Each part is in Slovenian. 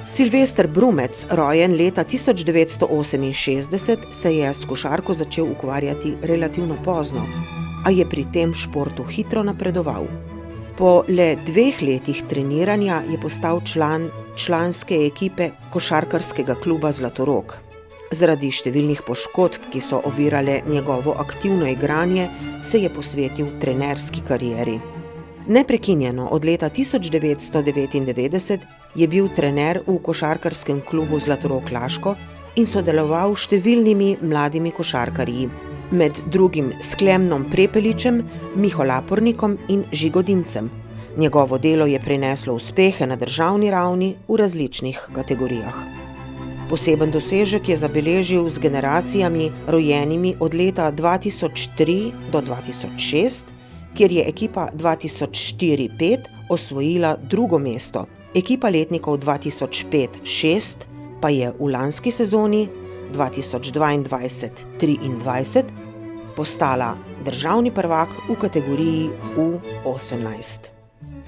Silvester Brumec, rojen leta 1968, se je s košarko začel ukvarjati relativno pozno, a je pri tem športu hitro napredoval. Po le 2 letih treniranja je postal član članske ekipe košarkarskega kluba Zlatorog. Zaradi številnih poškodb, ki so ovirale njegovo aktivno igranje, se je posvetil trenerski karieri. Neprekinjeno od leta 1999 je bil trener v košarkarskem klubu Zlatorog Laško in sodeloval s številnimi mladimi košarkarji, med drugim s Klemnom Prepeličem, Miho Lapornikom in Žigo Dimcem. Njegovo delo je prineslo uspehe na državni ravni v različnih kategorijah. Poseben dosežek je zabeležil z generacijami, rojenimi od leta 2003 do 2006, kjer je ekipa 2004-5 osvojila 2. mesto. Ekipa letnikov 2005-6 pa je v lanski sezoni 2022-23 postala državni prvak v kategoriji U18.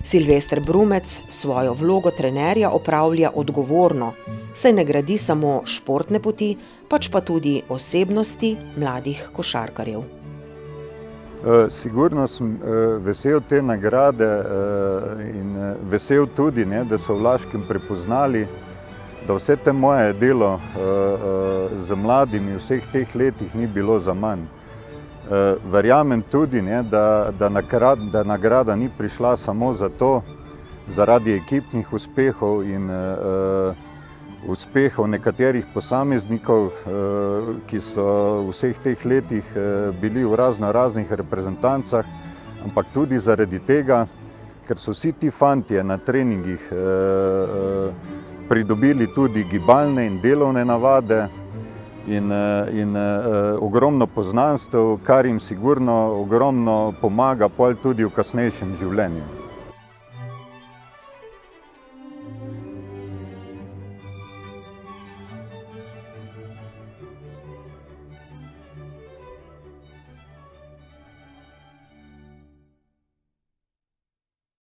Silvester Brumec svojo vlogo trenerja opravlja odgovorno, saj ne gradi samo športne poti, pač pa tudi osebnosti mladih košarkarjev. Sigurno sem vesel te nagrade in vesel tudi, da so v Laškem prepoznali, da vse te moje delo z mladimi v vseh teh letih ni bilo zaman. Verjamem tudi, da nagrada ni prišla samo zato, zaradi ekipnih uspehov in uspehov nekaterih posameznikov, ki so v vseh teh letih bili v raznih reprezentancah, ampak tudi zaradi tega, ker so vsi ti fantje na treningih pridobili tudi gibalne in delovne navade in ogromno poznanstev, kar jim sigurno ogromno pomaga tudi v kasnejšem življenju.